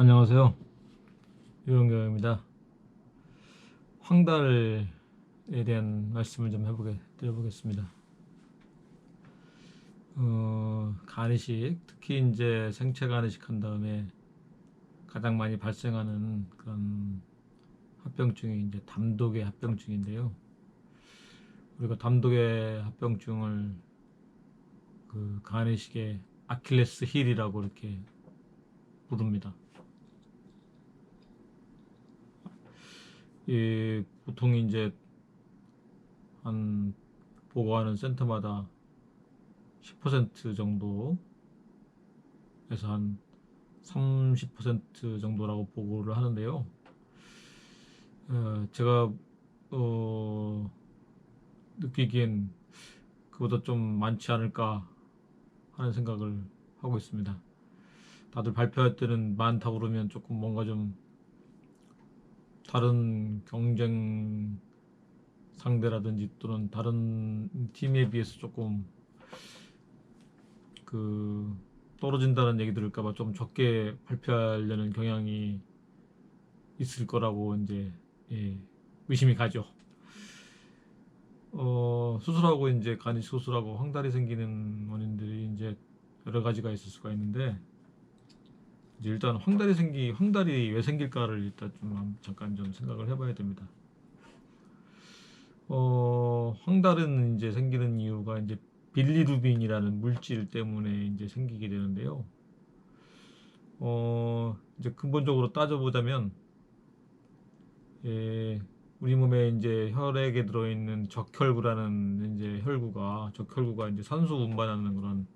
안녕하세요. 유영경입니다. 황달에 대한 말씀을 좀 드려보겠습니다. 간이식, 특히 이제 생체 간이식 한 다음에 가장 많이 발생하는 그런 합병증이 이제 담독의 합병증인데요. 우리가 담독의 합병증을 그 간이식의 아킬레스 힐이라고 이렇게 부릅니다. 보통 이제 한 보고하는 센터마다 10% 정도에서 한 30% 정도라고 보고를 하는데요. 제가 느끼기엔 그보다 좀 많지 않을까 하는 생각을 하고 있습니다. 다들 발표할 때는 많다고 그러면 조금 뭔가 좀 다른 경쟁 상대라든지 또는 다른 팀에 비해서 조금 그 떨어진다는 얘기 들을까봐 좀 적게 발표하려는 경향이 있을 거라고 이제 의심이 가죠. 수술하고 이제 간이 수술하고 황달이 생기는 원인들이 이제 여러 가지가 있을 수가 있는데 이제 일단 황달이 왜 생길까를 일단 좀 잠깐 좀 생각을 해봐야 됩니다. 황달은 이제 생기는 이유가 이제 빌리루빈이라는 물질 때문에 이제 생기게 되는데요. 이제 근본적으로 따져보자면 예, 우리 몸에 이제 혈액에 들어있는 적혈구라는 이제 적혈구가 이제 산소 운반하는 그런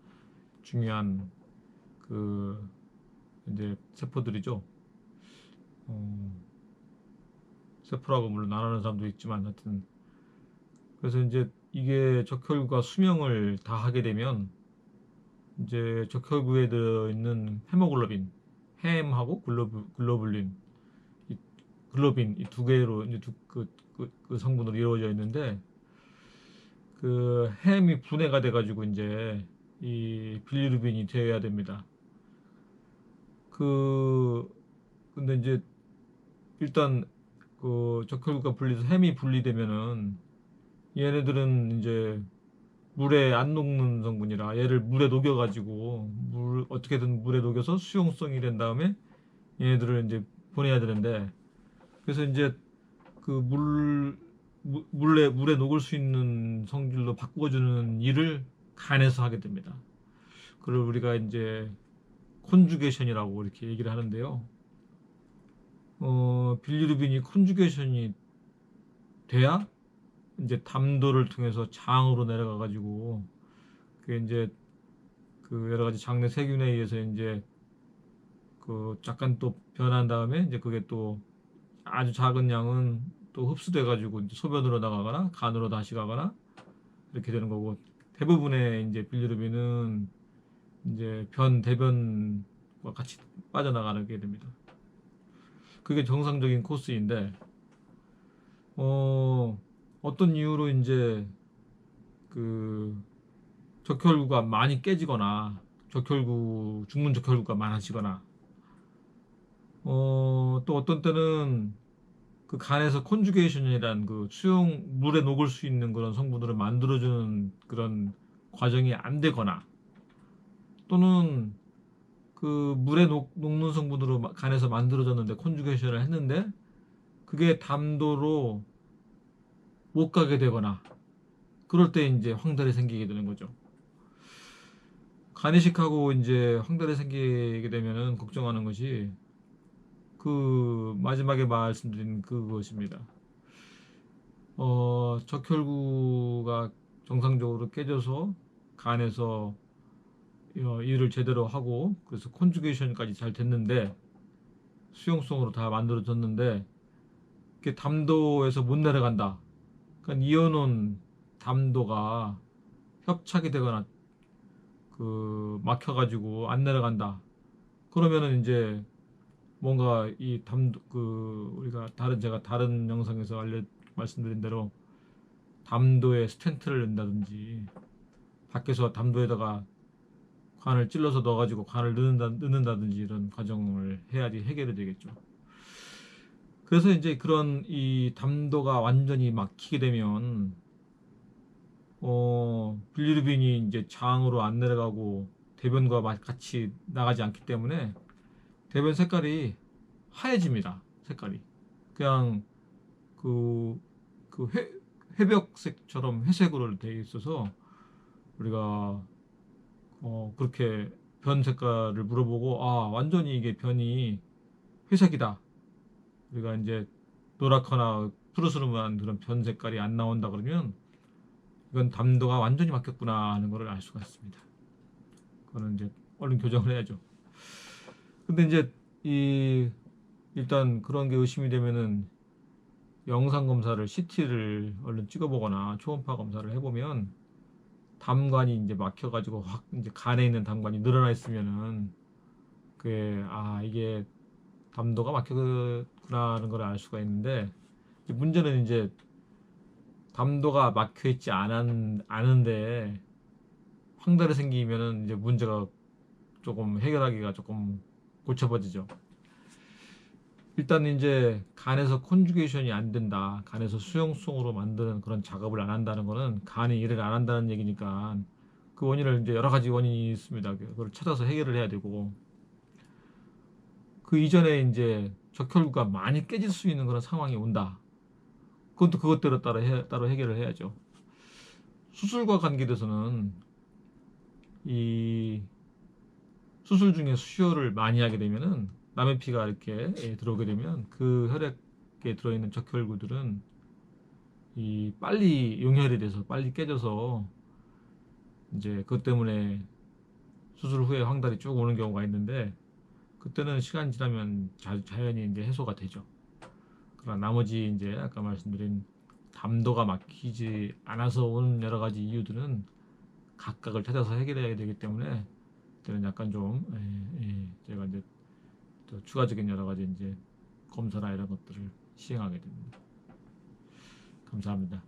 중요한 그 이제 세포들이죠. 어, 세포라고 물론 안 하는 사람도 있지만 하여튼 그래서 이제 이게 적혈구가 수명을 다 하게 되면 이제 적혈구에 들어있는 헤모글로빈, 햄하고 글로불린, 이 글로빈 이 두 개로 이제 그 성분으로 이루어져 있는데 그 햄이 분해가 돼가지고 이제 이 빌리루빈이 되어야 됩니다. 그 근데 이제 일단 그 적혈구가 분리돼서 햄이 분리되면은 얘네들은 이제 물에 안 녹는 성분이라 얘를 물에 녹여가지고 물 어떻게든 물에 녹여서 수용성이 된 다음에 얘네들을 이제 보내야 되는데 그래서 이제 그 물에 녹을 수 있는 성질로 바꿔주는 일을 간에서 하게 됩니다. 그걸 우리가 이제 콘주게이션이라고 이렇게 얘기를 하는데요. 빌리루빈이 콘주게이션이 돼야 이제 담도를 통해서 장으로 내려가 가지고 그게 이제 그 여러 가지 장내 세균에 의해서 이제 그 약간 또 변한 다음에 이제 그게 또 아주 작은 양은 또 흡수돼 가지고 이제 소변으로 나가거나 간으로 다시 가거나 이렇게 되는 거고 대부분의 이제 빌리루빈은 이제 대변과 같이 빠져나가게 됩니다. 그게 정상적인 코스인데 어, 어떤 이유로 이제 그 적혈구가 많이 깨지거나 죽는 적혈구가 많아지거나 또 어떤 때는 그 간에서 콘주게이션이란 그 물에 녹을 수 있는 그런 성분들을 만들어주는 그런 과정이 안 되거나 또는 그 물에 녹는 성분으로 간에서 만들어졌는데 콘주게이션을 했는데 그게 담도로 못 가게 되거나 그럴 때 이제 황달이 생기게 되는 거죠. 간이식하고 이제 황달이 생기게 되면은 걱정하는 것이 그 마지막에 말씀드린 그것입니다. 적혈구가 정상적으로 깨져서 간에서 일을 제대로 하고 그래서 콘주게이션까지 잘 됐는데 수용성으로 다 만들어졌는데 그게 담도에서 못 내려간다. 그러니까 이온온 담도가 협착이 되거나 그 막혀가지고 안 내려간다. 그러면은 이제 뭔가 이 담도 그 우리가 제가 다른 영상에서 말씀드린 대로 담도에 스텐트를 넣는다든지 밖에서 담도에다가 관을 찔러서 넣어가지고 관을 넣는다든지 이런 과정을 해야지 해결이 되겠죠. 그래서 이제 그런 이 담도가 완전히 막히게 되면 빌리루빈이 이제 장으로 안 내려가고 대변과 같이 나가지 않기 때문에 대변 색깔이 하얘집니다. 색깔이 그냥 그, 회벽색처럼 회색으로 되어 있어서 우리가 그렇게 변 색깔을 물어보고 아 완전히 이게 변이 회색이다. 우리가 이제 노랗거나 푸르스름한 그런 변 색깔이 안 나온다 그러면 이건 담도가 완전히 막혔구나 하는 것을 알 수가 있습니다. 그거는 이제 얼른 교정을 해야죠. 근데 이제 이 일단 그런 게 의심이 되면은 영상 검사를 CT를 얼른 찍어보거나 초음파 검사를 해보면 담관이 이제 막혀가지고 확 이제 간에 있는 담관이 늘어나 있으면은 그게 이게 담도가 막혔구나 하는 걸 알 수가 있는데 이제 문제는 이제 담도가 막혀 있지 않은데 황달이 생기면은 이제 문제가 조금 해결하기가 조금 고쳐버지죠. 일단 이제 간에서 컨주게이션이 안 된다. 간에서 수용성으로 만드는 그런 작업을 안 한다는 거는 간이 일을 안 한다는 얘기니까 그 원인을 이제 여러 가지 원인이 있습니다. 그걸 찾아서 해결을 해야 되고 그 이전에 이제 적혈구가 많이 깨질 수 있는 그런 상황이 온다. 그것도 그것대로 따로 해결을 해야죠. 수술과 관계돼서는 이 수술 중에 수혈을 많이 하게 되면은 남의 피가 이렇게 들어오게 되면 그 혈액에 들어있는 적혈구들은 이 빨리 용혈이 돼서 빨리 깨져서 이제 그것 때문에 수술 후에 황달이 쭉 오는 경우가 있는데 그때는 시간 지나면 자연히 이제 해소가 되죠. 그러나 나머지 이제 아까 말씀드린 담도가 막히지 않아서 오는 여러 가지 이유들은 각각을 찾아서 해결해야 되기 때문에 그때는 약간 좀 제가 이제 또 추가적인 여러 가지 이제 검사나 이런 것들을 시행하게 됩니다. 감사합니다.